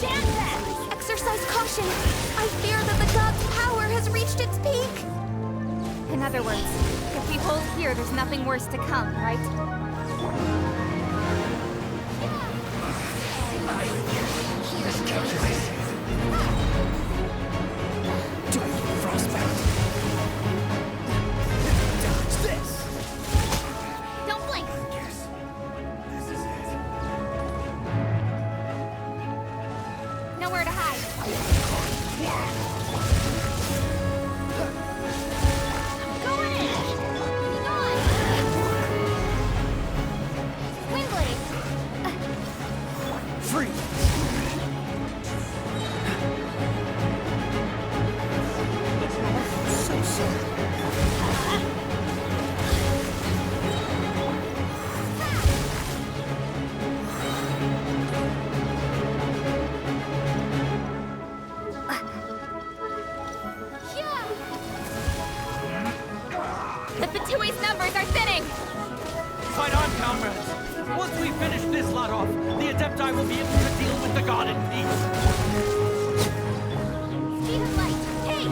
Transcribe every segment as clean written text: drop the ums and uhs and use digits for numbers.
Stand back! Exercise caution! I fear that the god's power has reached its peak! In other words, if we hold here, there's nothing worse to come, right? Don't blink! Nowhere to hide. Going in! On! Windblade! Free! The Fatui's numbers are thinning! Fight on, comrades! Once we finish this lot off, the Adepti will be able to deal with the god in peace. Speed of light! Hey!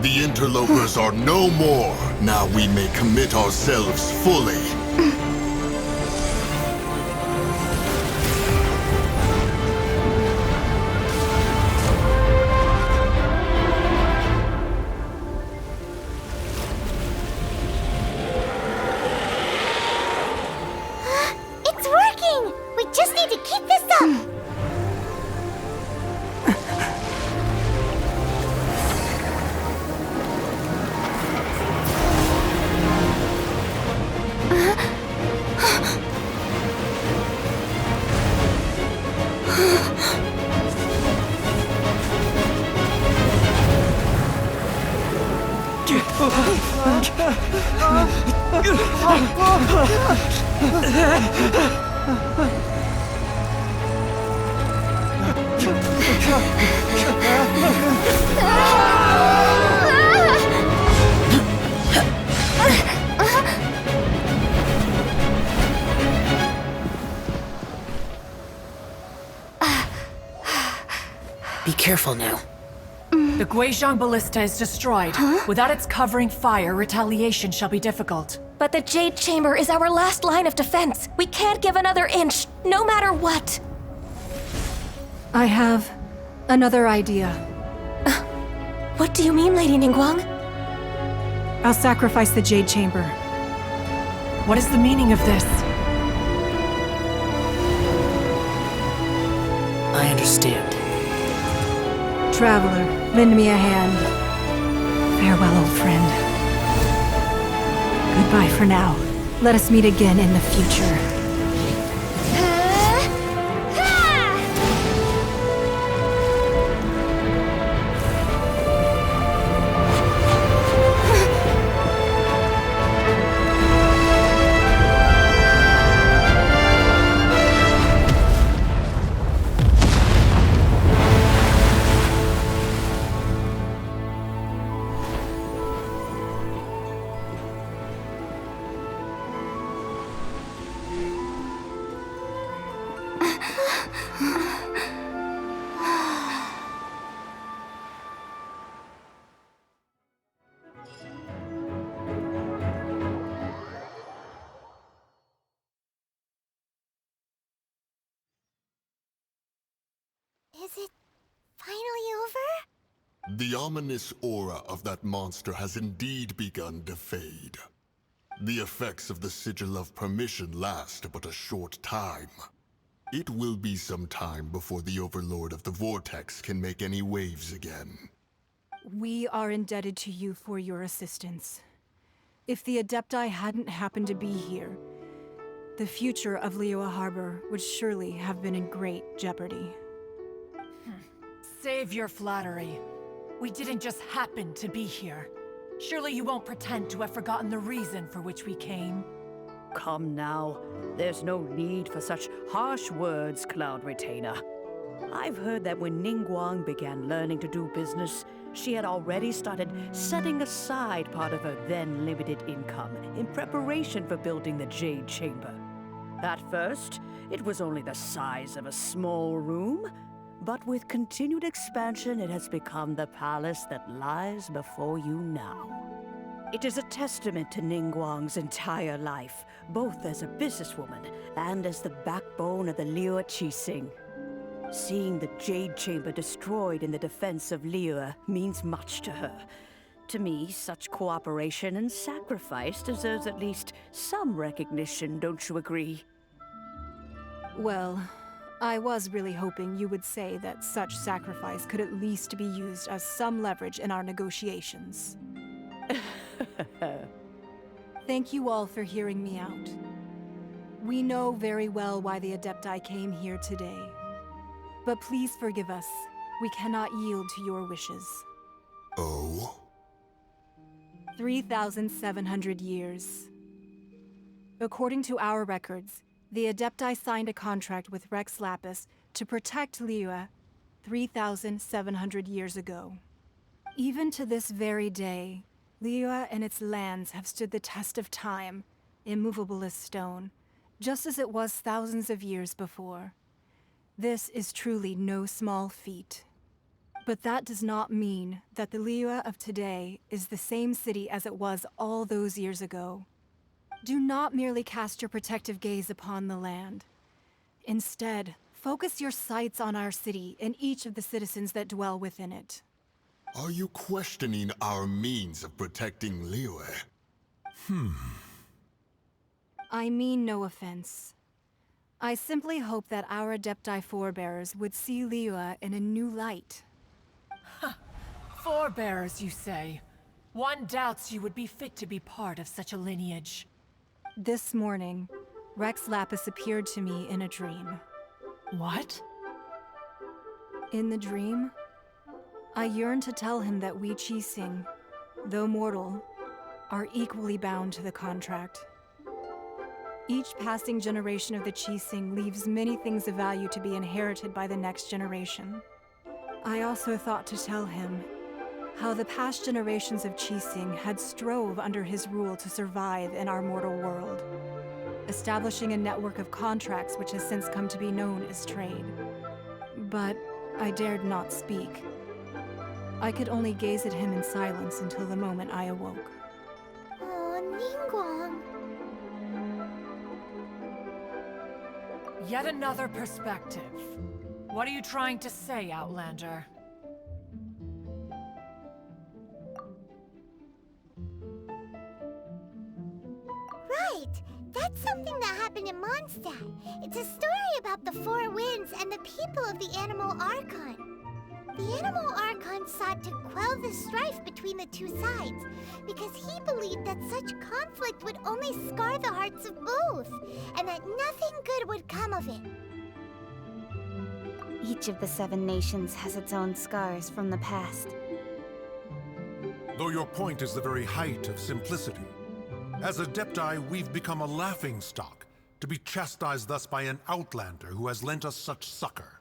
The interlopers are no more. Now we may commit ourselves fully. It's working! We just need to keep this up! Be careful now. The Guizhong ballista is destroyed. Without its covering fire, retaliation shall be difficult. But the Jade Chamber is our last line of defense. We can't give another inch, no matter what. I have another idea. What do you mean, Lady Ningguang? I'll sacrifice the Jade Chamber. What is the meaning of this? I understand. Traveler, lend me a hand. Farewell, old friend. Goodbye for now. Let us meet again in the future. Is it finally over? The ominous aura of that monster has indeed begun to fade. The effects of the Sigil of Permission last but a short time. It will be some time before the Overlord of the Vortex can make any waves again. We are indebted to you for your assistance. If the Adepti hadn't happened to be here, the future of Liy.008 Harbor would surely have been in great jeopardy. Save your flattery. We didn't just happen to be here. Surely you won't pretend to have forgotten the reason for which we came. Come now. There's no need for such harsh words, Cloud Retainer. I've heard that when Ningguang began learning to do business, she had already started setting aside part of her then limited income in preparation for building the Jade Chamber. At first, it was only the size of a small room, but with continued expansion, it has become the palace that lies before you now. It is a testament to Ningguang's entire life, both as a businesswoman and as the backbone of the Liy.008. Seeing the Jade Chamber destroyed in the defense of Liy means much to her. To me, such cooperation and sacrifice deserves at least some recognition, don't you agree? Well, I was really hoping you would say that such sacrifice could at least be used as some leverage in our negotiations. Thank you all for hearing me out. We know very well why the Adepti came here today. But please forgive us. We cannot yield to your wishes. Oh? 3,700 years. According to our records, the Adepti signed a contract with Rex Lapis to protect Liy 3,700 years ago. Even to this very day, Liy and its lands have stood the test of time, immovable as stone, just as it was thousands of years before. This is truly no small feat. But that does not mean that the Liy of today is the same city as it was all those years ago. Do not merely cast your protective gaze upon the land. Instead, focus your sights on our city and each of the citizens that dwell within it. Are you questioning our means of protecting Liy? I mean no offense. I simply hope that our Adepti forebears would see Liy in a new light. Forebearers, you say? One doubts you would be fit to be part of such a lineage. This morning, Rex Lapis appeared to me in a dream. What? In the dream, I yearned to tell him that we Qixing, though mortal, are equally bound to the contract. Each passing generation of the Qixing leaves many things of value to be inherited by the next generation. I also thought to tell him how the past generations of Qixing had strove under his rule to survive in our mortal world, establishing a network of contracts which has since come to be known as trade. But I dared not speak. I could only gaze at him in silence until the moment I awoke. Oh, Ningguang. Yet another perspective. What are you trying to say, Outlander? Right! That's something that happened in Mondstadt. It's a story about the Four Winds and the people of the Animal Archon. The Animal Archon sought to quell the strife between the two sides, because he believed that such conflict would only scar the hearts of both, and that nothing good would come of it. Each of the 7 nations has its own scars from the past. Though your point is the very height of simplicity. As Adepti, we've become a laughingstock, to be chastised thus by an outlander who has lent us such succor.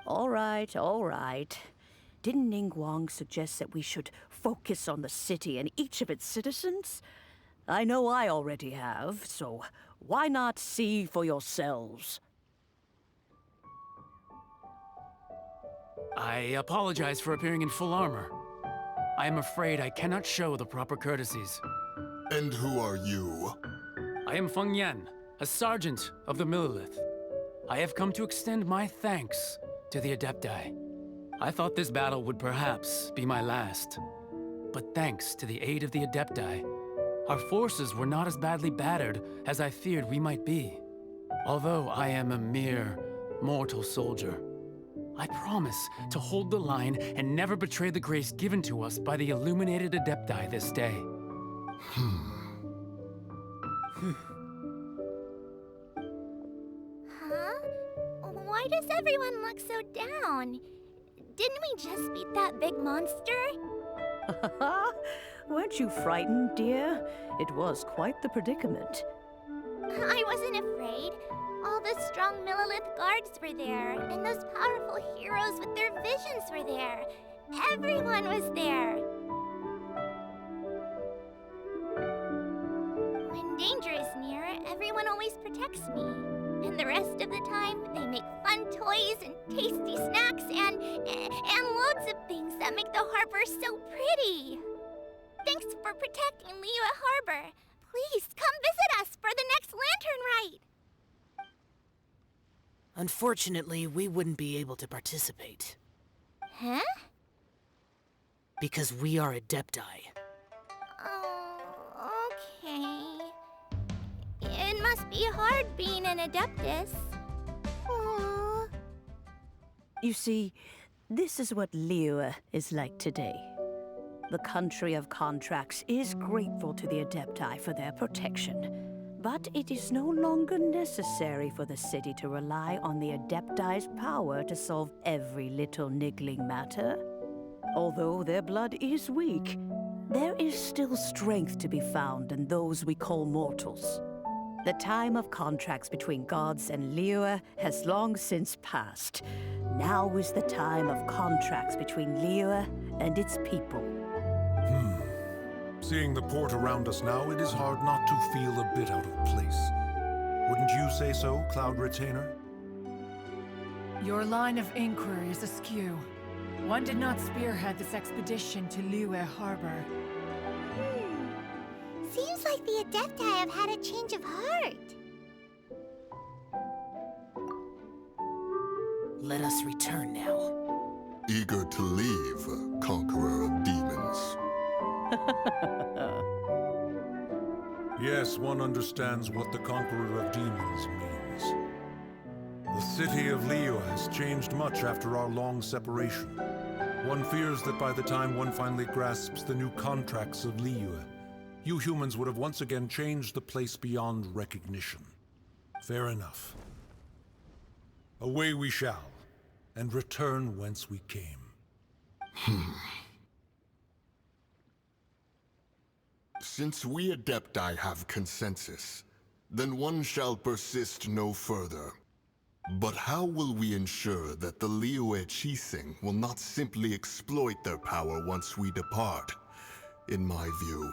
All right, all right. Didn't Ningguang suggest that we should focus on the city and each of its citizens? I know I already have, so why not see for yourselves? I apologize for appearing in full armor. I am afraid I cannot show the proper courtesies. And who are you? I am Feng Yan, a sergeant of the Millilith. I have come to extend my thanks to the Adepti. I thought this battle would perhaps be my last. But thanks to the aid of the Adepti, our forces were not as badly battered as I feared we might be. Although I am a mere mortal soldier, I promise to hold the line and never betray the grace given to us by the illuminated Adepti this day. Huh? Why does everyone look so down? Didn't we just beat that big monster? Weren't you frightened, dear? It was quite the predicament. I wasn't afraid. All the those strong Millilith guards were there, and those powerful heroes with their visions were there. Everyone was there. When danger is near, everyone always protects me. And the rest of the time, they make fun toys and tasty snacks and loads of things that make the harbor so pretty. Thanks for protecting Liy.008 Harbor. Please come visit us for the next lantern rite. Unfortunately, we wouldn't be able to participate. Huh? Because we are Adepti. Oh, okay. It must be hard being an Adeptus. Aww. You see, this is what Liy.008 is like today. The country of contracts is grateful to the Adepti for their protection. But it is no longer necessary for the city to rely on the Adepti's power to solve every little niggling matter. Although their blood is weak, there is still strength to be found in those we call mortals. The time of contracts between gods and Liy.008 has long since passed. Now is the time of contracts between Liy.008 and its people. Seeing the port around us now, it is hard not to feel a bit out of place. Wouldn't you say so, Cloud Retainer? Your line of inquiry is askew. One did not spearhead this expedition to Liy.008 Harbor. Seems like the Adepti have had a change of heart. Let us return now. Eager to leave, Conqueror of Demons. Yes, one understands what the Conqueror of Demons means. The city of Liy.008 has changed much after our long separation. One fears that by the time one finally grasps the new contracts of Liy.008, you humans would have once again changed the place beyond recognition. Fair enough. Away we shall, and return whence we came. Since we Adepti have consensus, then one shall persist no further. But how will we ensure that the Liy.008 Chising will not simply exploit their power once we depart? In my view,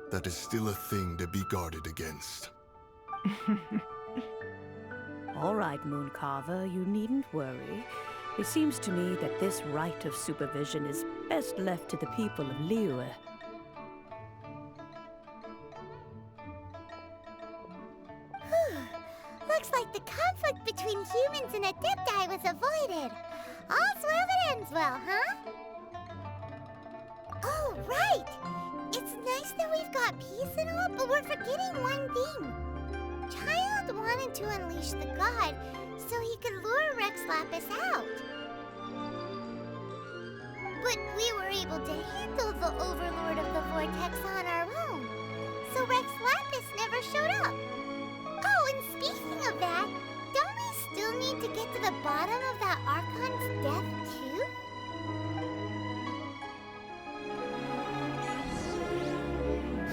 that is still a thing to be guarded against. All right, Mooncarver, you needn't worry. It seems to me that this right of supervision is best left to the people of Liy.008. Looks like the conflict between humans and Adepti was avoided. All's well that ends well, huh? Oh, right! It's nice that we've got peace and all, but we're forgetting one thing. Child wanted to unleash the god so he could lure Rex Lapis out. But we were able to handle the Overlord of the Vortex on our own, so Rex Lapis never showed up. Oh, and speaking of that, don't we still need to get to the bottom of that Archon's death, too?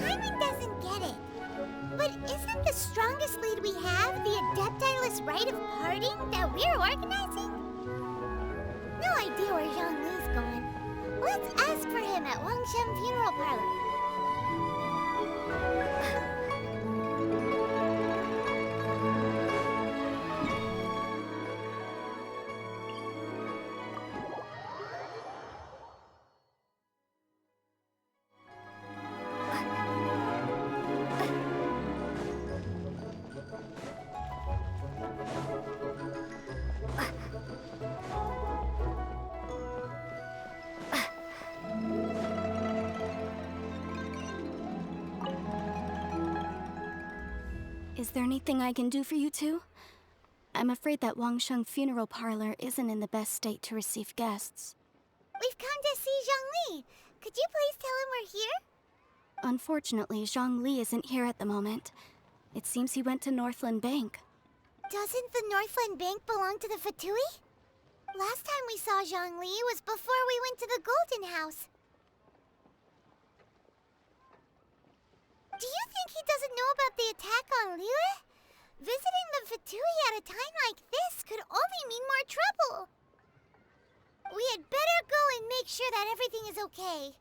Paimon doesn't get it. But isn't the strongest lead we have the Adepti-less rite of parting that we're organizing? No idea where Zhongli's gone. Let's ask for him at Wangshen Funeral Parlor. Is there anything I can do for you two? I'm afraid that Wangshen Funeral Parlor isn't in the best state to receive guests. We've come to see Zhongli. Could you please tell him we're here? Unfortunately, Zhongli isn't here at the moment. It seems he went to Northland Bank. Doesn't the Northland Bank belong to the Fatui? Last time we saw Zhongli was before we went to the Golden House. Do you think he doesn't know about the attack on Liy.008? Visiting the Fatui at a time like this could only mean more trouble. We had better go and make sure that everything is okay.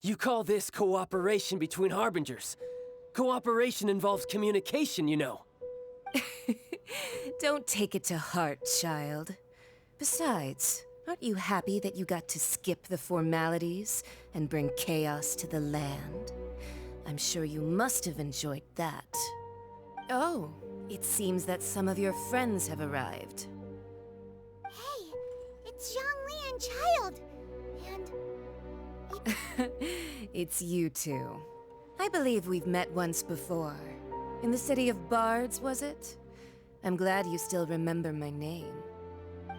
You call this cooperation between Harbingers? Cooperation involves communication, you know. Don't take it to heart, child. Besides, aren't you happy that you got to skip the formalities and bring chaos to the land? I'm sure you must have enjoyed that. Oh, it seems that some of your friends have arrived. Hey, it's Zhongli and Child. And... It's you two. I believe we've met once before. In the city of Bards, was it? I'm glad you still remember my name.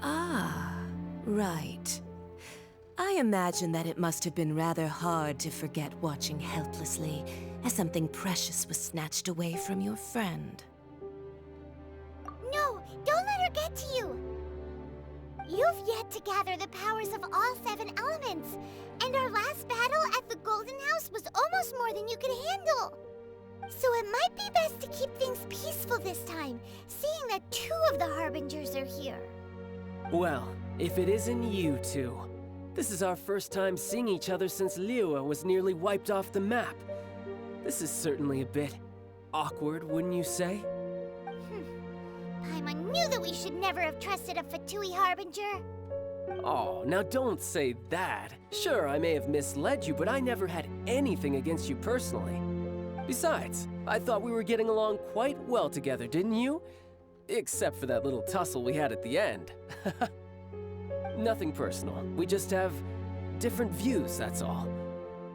Ah, right. I imagine that it must have been rather hard to forget watching helplessly as something precious was snatched away from your friend. No, don't let her get to you! You've yet to gather the powers of all 7 elements, and our last battle at the Golden House was almost more than you could handle. So it might be best to keep things peaceful this time, seeing that 2 of the Harbingers are here. Well, if it isn't you two. This is our first time seeing each other since Liy.008 was nearly wiped off the map. This is certainly a bit awkward, wouldn't you say? Paimon knew that we should never have trusted a Fatui Harbinger. Oh, now don't say that. Sure, I may have misled you, but I never had anything against you personally. Besides, I thought we were getting along quite well together, didn't you? Except for that little tussle we had at the end. Nothing personal. We just have different views, that's all.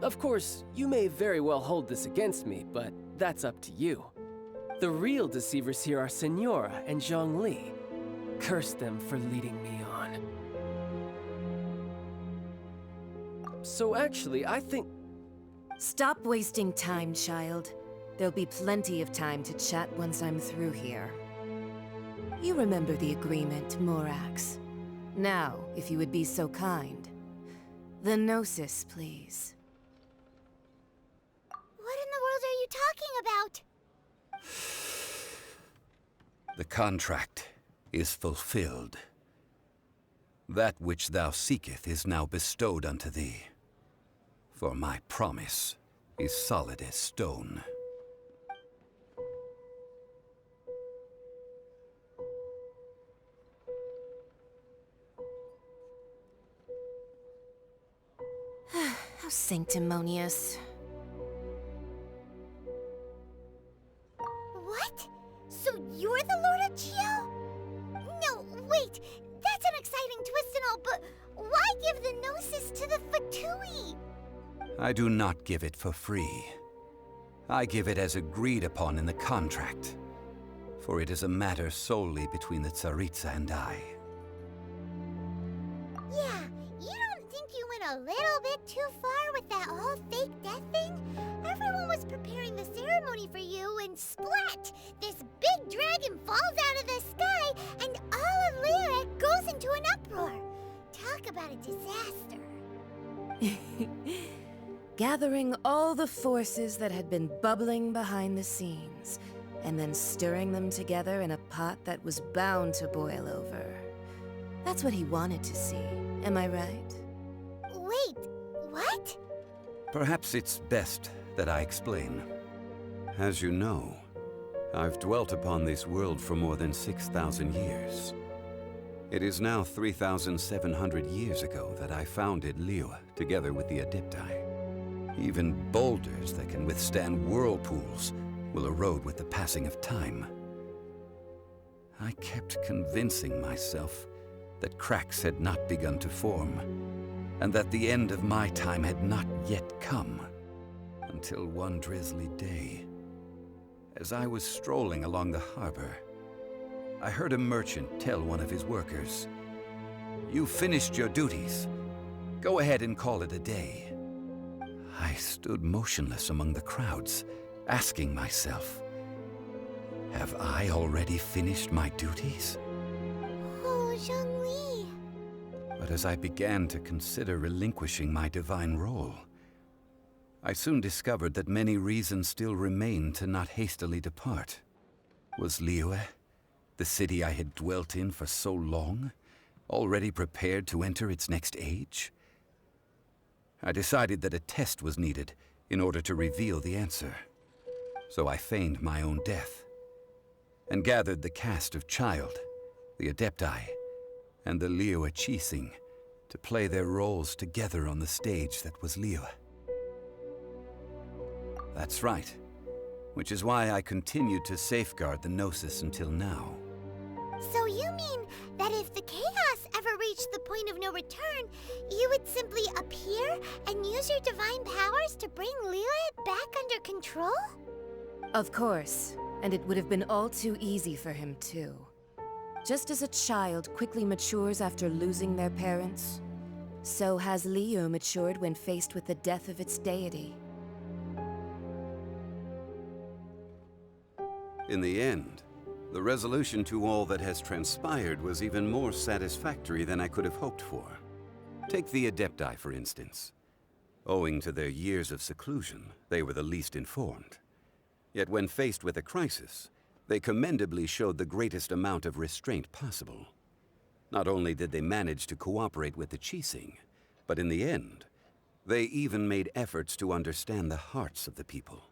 Of course, you may very well hold this against me, but that's up to you. The real deceivers here are Senora and Zhongli. Curse them for leading me on. So actually, I think... Stop wasting time, child. There'll be plenty of time to chat once I'm through here. You remember the agreement, Morax. Now, if you would be so kind. The Gnosis, please. What in the world are you talking about? The contract is fulfilled. That which thou seeketh is now bestowed unto thee. For my promise is solid as stone. How sanctimonious. What? So you're the Lord of Geo? No, wait. That's an exciting twist and all, but why give the Gnosis to the Fatui? I do not give it for free. I give it as agreed upon in the contract. For it is a matter solely between the Tsaritsa and I. Yeah, you don't think you went a little bit too far with that whole fake death thing? Everyone was preparing the ceremony for you, and splat! This big dragon falls out of the sky, and all of Liy.008 goes into an uproar. Talk about a disaster. Gathering all the forces that had been bubbling behind the scenes, and then stirring them together in a pot that was bound to boil over. That's what he wanted to see, am I right? Wait, what? Perhaps it's best that I explain. As you know, I've dwelt upon this world for more than 6,000 years. It is now 3,700 years ago that I founded Liy.008 together with the Adepti. Even boulders that can withstand whirlpools will erode with the passing of time. I kept convincing myself that cracks had not begun to form, and that the end of my time had not yet come. Until one drizzly day, as I was strolling along the harbor, I heard a merchant tell one of his workers, "You've finished your duties. Go ahead and call it a day." I stood motionless among the crowds, asking myself, have I already finished my duties? Oh, Zhongli. But as I began to consider relinquishing my divine role, I soon discovered that many reasons still remained to not hastily depart. Was Liyue, the city I had dwelt in for so long, already prepared to enter its next age? I decided that a test was needed in order to reveal the answer. So I feigned my own death, and gathered the cast of Child, the Adepti, and the Liy.008 to play their roles together on the stage that was Liyue. That's right, which is why I continued to safeguard the Gnosis until now. So you mean that if the chaos ever reached the point of no return, you would simply appear and use your divine powers to bring Liyue back under control? Of course, and it would have been all too easy for him too. Just as a child quickly matures after losing their parents, so has Liyue matured when faced with the death of its deity. In the end, the resolution to all that has transpired was even more satisfactory than I could have hoped for. Take the Adepti, for instance. Owing to their years of seclusion, they were the least informed. Yet when faced with a crisis, they commendably showed the greatest amount of restraint possible. Not only did they manage to cooperate with the Qixing, but in the end, they even made efforts to understand the hearts of the people.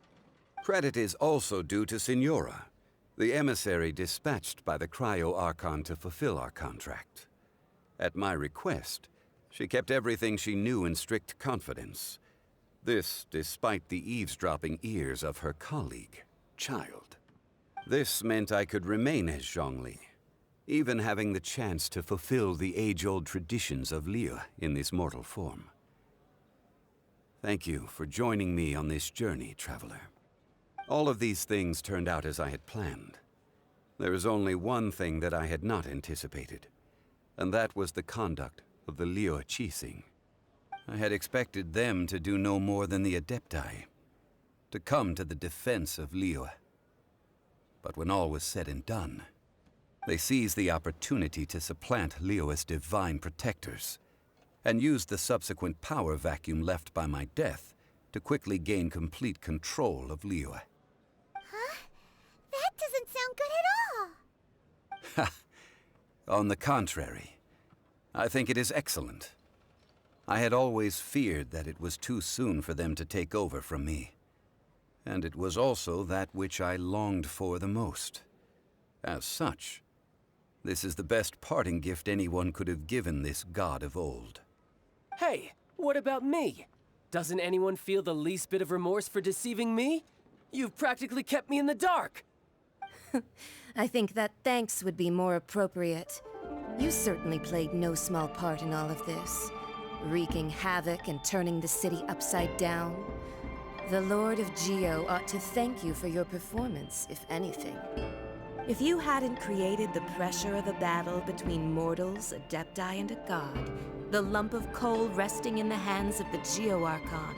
Credit is also due to Signora, the emissary dispatched by the Cryo-Archon to fulfill our contract. At my request, she kept everything she knew in strict confidence. This despite the eavesdropping ears of her colleague, Child. This meant I could remain as Zhongli, even having the chance to fulfill the age-old traditions of Liyue in this mortal form. Thank you for joining me on this journey, traveler. All of these things turned out as I had planned. There is only one thing that I had not anticipated, and that was the conduct of the Liy.008. I had expected them to do no more than the Adepti, to come to the defense of Liyue. But when all was said and done, they seized the opportunity to supplant Liyue's divine protectors, and used the subsequent power vacuum left by my death to quickly gain complete control of Liyue. Huh? That doesn't sound good at all! Ha! On the contrary, I think it is excellent. I had always feared that it was too soon for them to take over from me. And it was also that which I longed for the most. As such, this is the best parting gift anyone could have given this god of old. Hey, what about me? Doesn't anyone feel the least bit of remorse for deceiving me? You've practically kept me in the dark! I think that thanks would be more appropriate. You certainly played no small part in all of this, wreaking havoc and turning the city upside down. The Lord of Geo ought to thank you for your performance, if anything. If you hadn't created the pressure of a battle between mortals, Adepti, and a god, the lump of coal resting in the hands of the Geo-Archon,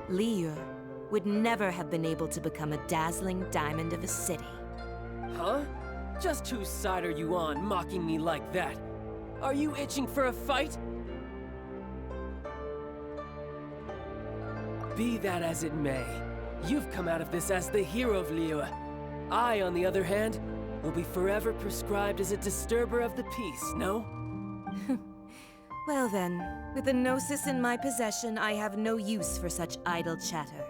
Liyue would never have been able to become a dazzling diamond of a city. Huh? Just whose side are you on, mocking me like that? Are you itching for a fight? Be that as it may, you've come out of this as the hero of Liyue. I, on the other hand, will be forever prescribed as a disturber of the peace, no? Well then, with the Gnosis in my possession, I have no use for such idle chatter.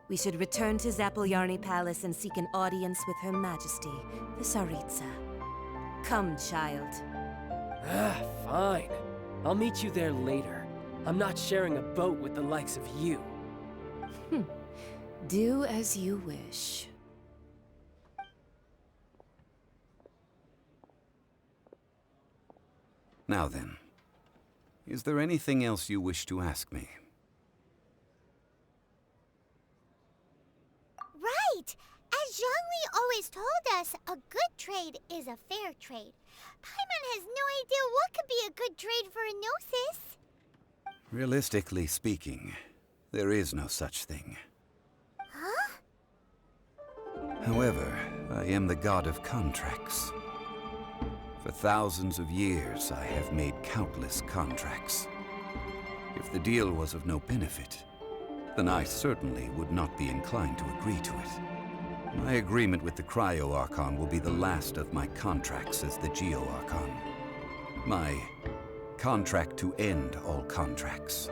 We should return to Zapoljarny Palace and seek an audience with Her Majesty, the Tsaritsa. Come, child. Ah, fine. I'll meet you there later. I'm not sharing a boat with the likes of you. Do as you wish. Now then, Is there anything else you wish to ask me? Right! As Zhongli always told us, a good trade is a fair trade. Paimon has no idea what could be a good trade for a Gnosis. Realistically speaking, there is no such thing. Huh? However, I am the god of contracts. For thousands of years, I have made countless contracts. If the deal was of no benefit, then I certainly would not be inclined to agree to it. My agreement with the Cryo-Archon will be the last of my contracts as the Geo-Archon. My contract to end all contracts.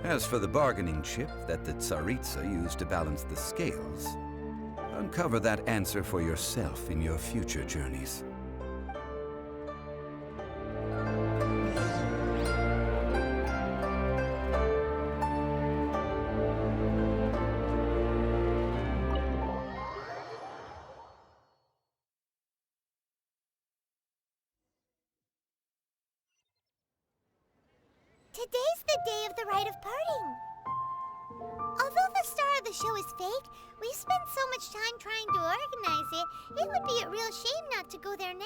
As for the bargaining chip that the Tsaritsa used to balance the scales, uncover that answer for yourself in your future journeys. Today's the day of the rite of parting. Although the star of the show is fake, we spent so much time trying to organize it, it would be a real shame not to go there now.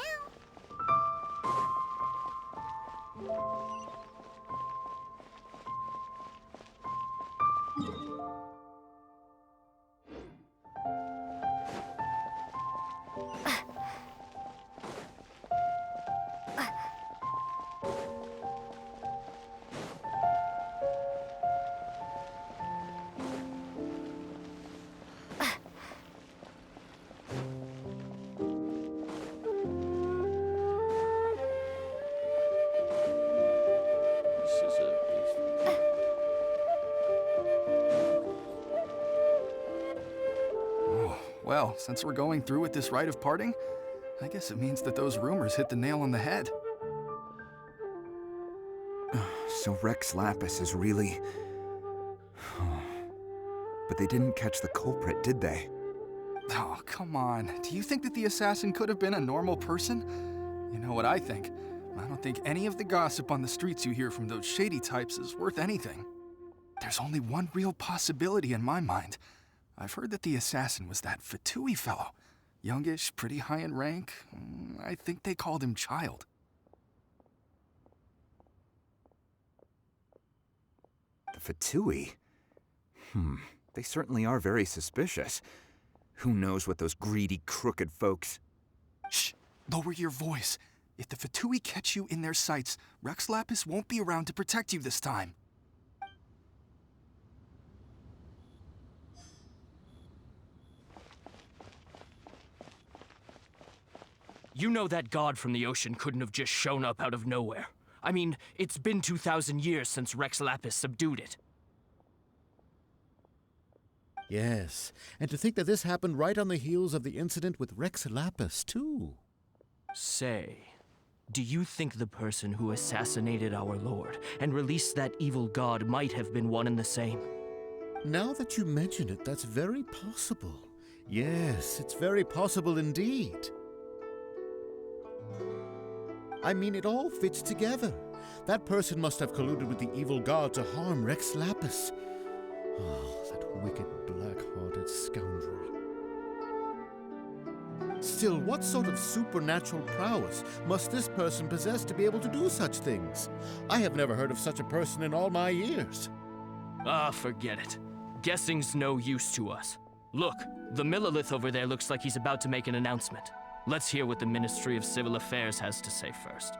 Well, since we're going through with this rite of parting, I guess it means that those rumors hit the nail on the head. So Rex Lapis is really... But they didn't catch the culprit, did they? Oh, come on. Do you think that the assassin could have been a normal person? You know what I think. I don't think any of the gossip on the streets you hear from those shady types is worth anything. There's only one real possibility in my mind. I've heard that the assassin was that Fatui fellow. Youngish, pretty high in rank. I think they called him Child. The Fatui? They certainly are very suspicious. Who knows what those greedy, crooked folks... Shh! Lower your voice. If the Fatui catch you in their sights, Rex Lapis won't be around to protect you this time. You know that god from the ocean couldn't have just shown up out of nowhere. I mean, it's been 2,000 years since Rex Lapis subdued it. Yes, and to think that this happened right on the heels of the incident with Rex Lapis, too. Say, do you think the person who assassinated our lord and released that evil god might have been one and the same? Now that you mention it, that's very possible. Yes, it's very possible indeed. I mean, it all fits together. That person must have colluded with the evil god to harm Rex Lapis. Oh, that wicked, black-hearted scoundrel. Still, what sort of supernatural prowess must this person possess to be able to do such things? I have never heard of such a person in all my years. Ah, forget it. Guessing's no use to us. Look, the Millilith over there looks like he's about to make an announcement. Let's hear what the Ministry of Civil Affairs has to say first.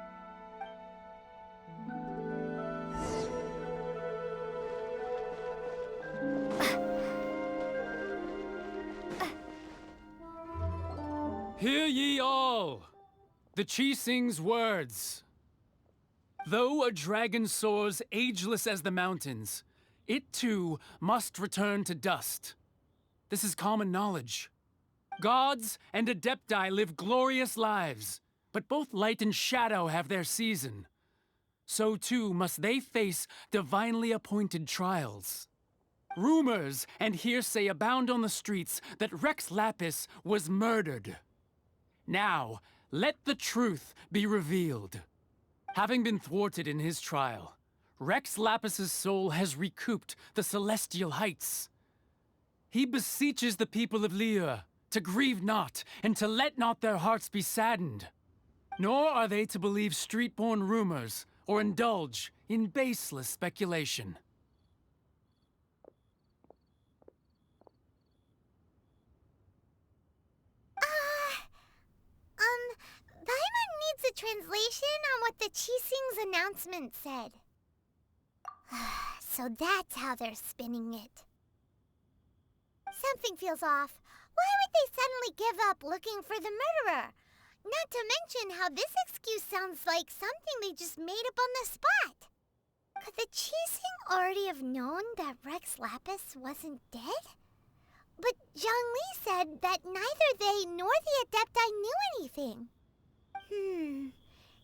Hear ye all! The Qixing's words. Though a dragon soars ageless as the mountains, it too must return to dust. This is common knowledge. Gods and Adepti live glorious lives, but both light and shadow have their season. So too must they face divinely appointed trials. Rumors and hearsay abound on the streets that Rex Lapis was murdered. Now, let the truth be revealed. Having been thwarted in his trial, Rex Lapis's soul has recouped the celestial heights. He beseeches the people of Liy.008 to grieve not, and to let not their hearts be saddened. Nor are they to believe street-born rumors, or indulge in baseless speculation. Paimon needs a translation on what the Qixing's announcement said. So that's how they're spinning it. Something feels off. Why would they suddenly give up looking for the murderer? Not to mention how this excuse sounds like something they just made up on the spot. Could the Qixing already have known that Rex Lapis wasn't dead? But Zhongli said that neither they nor the Adepti knew anything.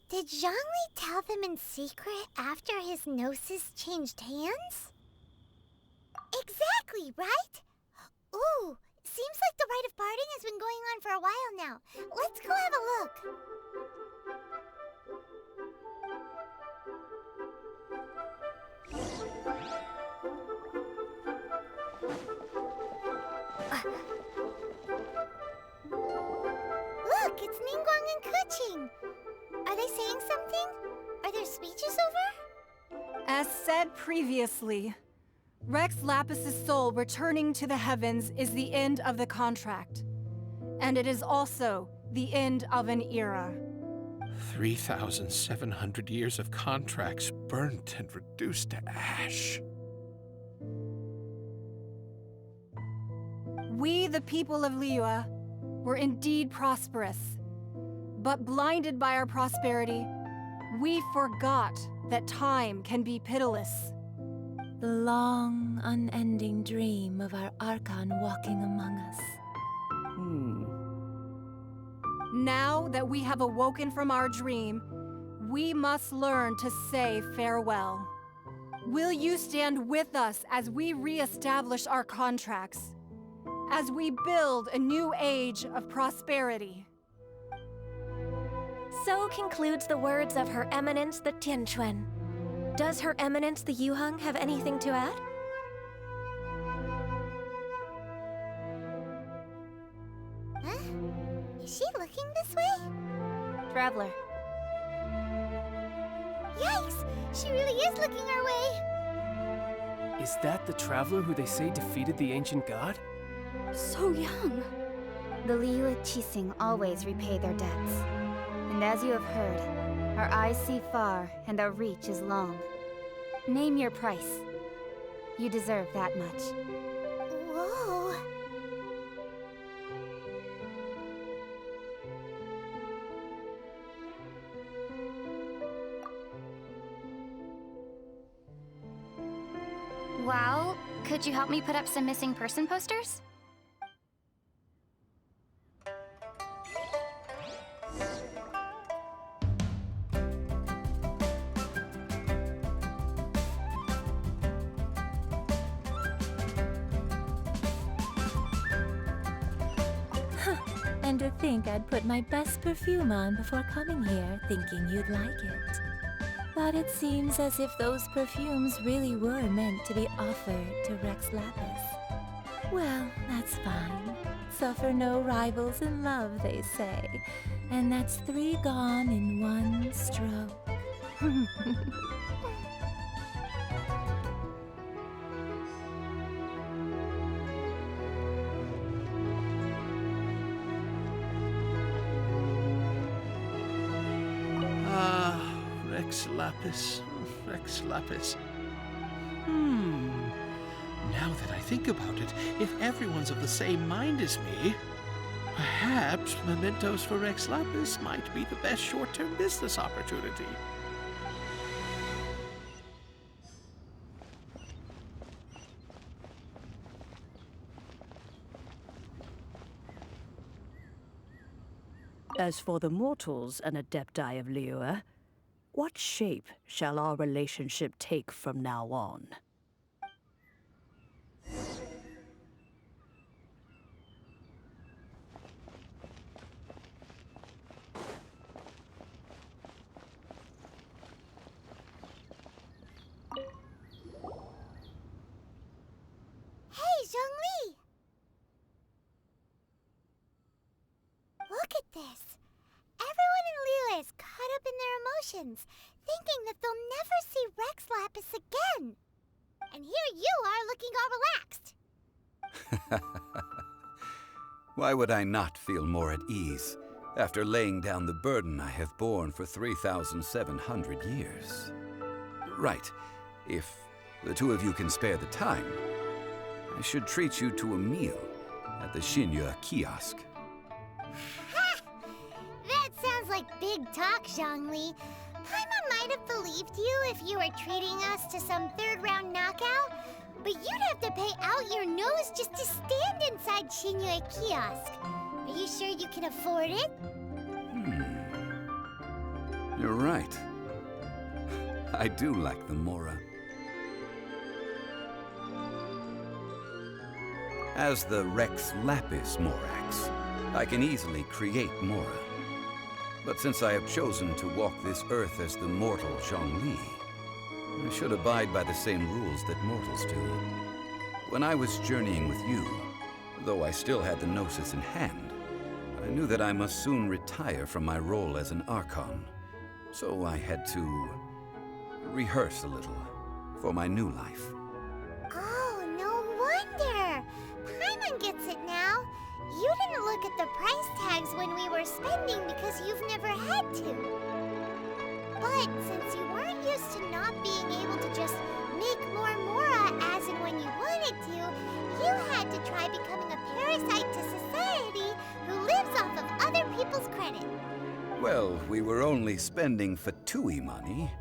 Did Zhongli tell them in secret after his gnosis changed hands? Exactly, right? Ooh, seems like the rite of parting has been going on for a while now. Let's go have a look. Look, it's Ningguang and Keqing. Are they saying something? Are their speeches over? As said previously, Rex Lapis's soul returning to the heavens is the end of the contract. And it is also the end of an era. 3,700 years of contracts burnt and reduced to ash. We, the people of Liy.008, were indeed prosperous. But blinded by our prosperity, we forgot that time can be pitiless. The long, unending dream of our Archon walking among us. Now that we have awoken from our dream, we must learn to say farewell. Will you stand with us as we re-establish our contracts? As we build a new age of prosperity? So concludes the words of Her Eminence the Tianquan. Does Her Eminence the Yuheng have anything to add? Huh? Is she looking this way? Traveler. Yikes! She really is looking our way! Is that the traveler who they say defeated the ancient god? So young. The Liy.008 Qixing always repay their debts. And as you have heard, our eyes see far and our reach is long. Name your price. You deserve that much. Whoa! Well, could you help me put up some missing person posters? And to think I'd put my best perfume on before coming here, thinking you'd like it. But it seems as if those perfumes really were meant to be offered to Rex Lapis. Well, that's fine. Suffer no rivals in love, they say. And that's 3 gone in 1 stroke. Rex Lapis, Rex Lapis. Now that I think about it, if everyone's of the same mind as me, perhaps mementos for Rex Lapis might be the best short-term business opportunity. As for the mortals and Adepti of Liy.008, what shape shall our relationship take from now on? this. Everyone in Liy is caught up in their emotions, thinking that they'll never see Rex Lapis again. And here you are looking all relaxed. Why would I not feel more at ease after laying down the burden I have borne for 3,700 years? Right. If the two of you can spare the time, I should treat you to a meal at the Shinya kiosk. Ha! That sounds like big talk, Zhongli. Paimon might have believed you if you were treating us to some third-round knockout, but you'd have to pay out your nose just to stand inside Shinya kiosk. Are you sure you can afford it? You're right. I do like the Mora. As the Rex Lapis Morax, I can easily create Mora. But since I have chosen to walk this earth as the mortal Zhongli, I should abide by the same rules that mortals do. When I was journeying with you, though I still had the Gnosis in hand, I knew that I must soon retire from my role as an Archon, so I had to rehearse a little for my new life. Oh, no wonder! Paimon gets it now. You didn't look at the price tags when we were spending because you've never had to. But since you weren't used to not being able to just make more Mora as and when you wanted to, you had to try becoming a parasite to society who lives off of other people's credit. Well, we were only spending Fatui money.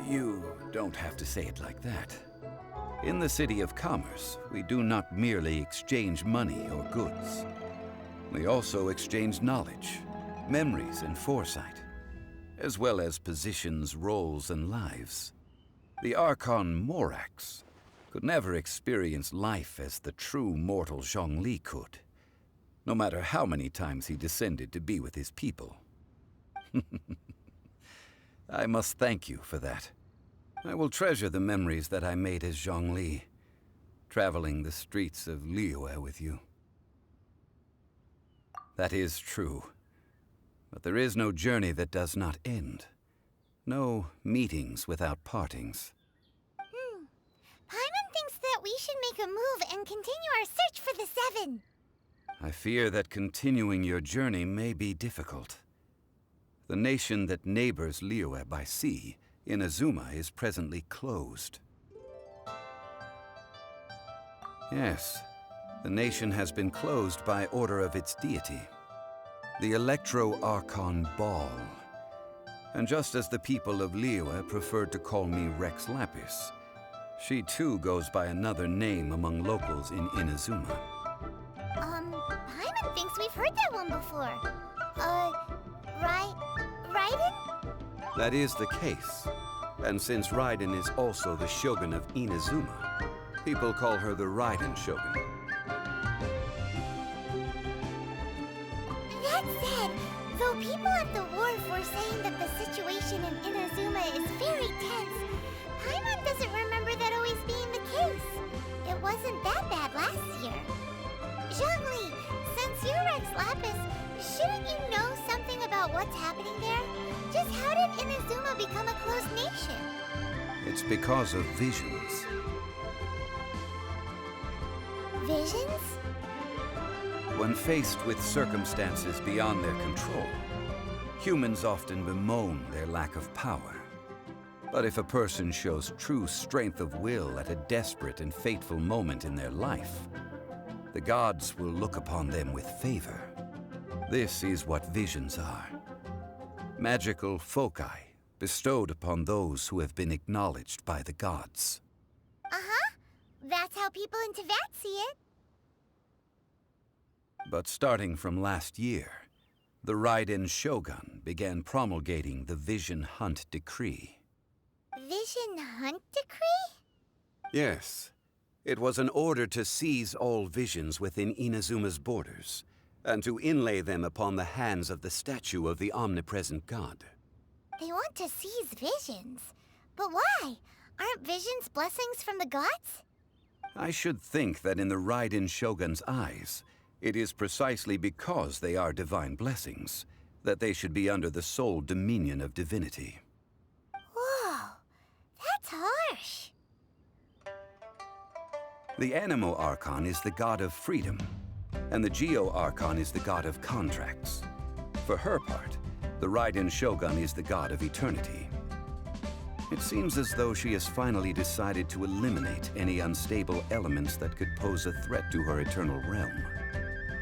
You don't have to say it like that. In the City of Commerce, we do not merely exchange money or goods. We also exchange knowledge, memories, and foresight, as well as positions, roles, and lives. The Archon Morax could never experience life as the true mortal Zhongli could, no matter how many times he descended to be with his people. I must thank you for that. I will treasure the memories that I made as Zhongli, traveling the streets of Liyue with you. That is true. But there is no journey that does not end. No meetings without partings. Paimon thinks that we should make a move and continue our search for the Seven. I fear that continuing your journey may be difficult. The nation that neighbors Liyue by sea, Inazuma, is presently closed. Yes, the nation has been closed by order of its deity, the Electro-Archon Ball. And just as the people of Liyue preferred to call me Rex Lapis, she too goes by another name among locals in Inazuma. Paimon thinks we've heard that one before. Raiden? That is the case. And since Raiden is also the Shogun of Inazuma, people call her the Raiden Shogun. That said, though people at the wharf were saying that the situation in Inazuma is very tense, Paimon doesn't remember that always being the case. It wasn't that bad last year. Zhongli, since you're Rex Lapis, shouldn't you know something about what's happening there? Just how did Inazuma become a closed nation? It's because of visions. Visions? When faced with circumstances beyond their control, humans often bemoan their lack of power. But if a person shows true strength of will at a desperate and fateful moment in their life, the gods will look upon them with favor. This is what visions are. Magical foci bestowed upon those who have been acknowledged by the gods. Uh-huh. That's how people in Teyvat see it. But starting from last year, the Raiden Shogun began promulgating the Vision Hunt Decree. Vision Hunt Decree? Yes. It was an order to seize all visions within Inazuma's borders, and to inlay them upon the hands of the statue of the omnipresent god. They want to seize visions. But why? Aren't visions blessings from the gods? I should think that in the Raiden Shogun's eyes, It is precisely because they are divine blessings that they should be under the sole dominion of divinity. Whoa, that's harsh. The Animo Archon is the god of freedom, and the Geo Archon is the god of contracts. For her part, the Raiden Shogun is the god of eternity. It seems as though she has finally decided to eliminate any unstable elements that could pose a threat to her eternal realm.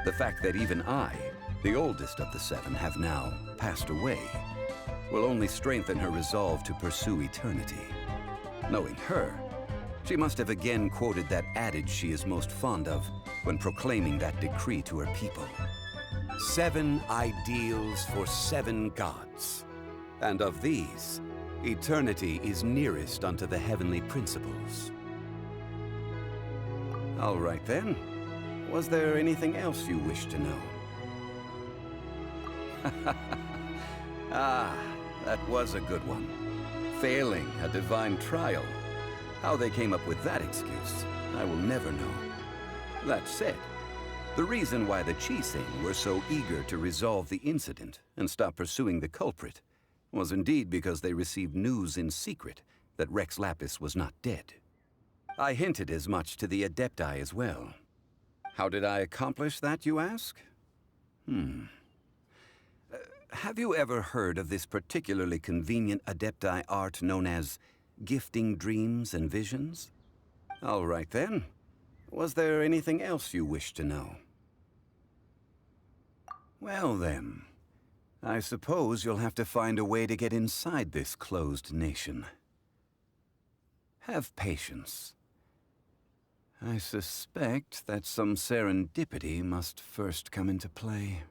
The fact that even I, the oldest of the seven, have now passed away will only strengthen her resolve to pursue eternity. Knowing her, she must have again quoted that adage she is most fond of when proclaiming that decree to her people. 7 ideals for 7 gods, and of these, eternity is nearest unto the heavenly principles. All right then. Was there anything else you wish to know? Ah, that was a good one. Failing a divine trial. How they came up with that excuse, I will never know. That said, the reason why the Chising were so eager to resolve the incident and stop pursuing the culprit was indeed because they received news in secret that Rex Lapis was not dead. I hinted as much to the Adepti as well. How did I accomplish that, you ask? Have you ever heard of this particularly convenient Adepti art known as gifting dreams and visions? All right then. Was there anything else you wished to know? Well then, I suppose you'll have to find a way to get inside this closed nation. Have patience. I suspect that some serendipity must first come into play.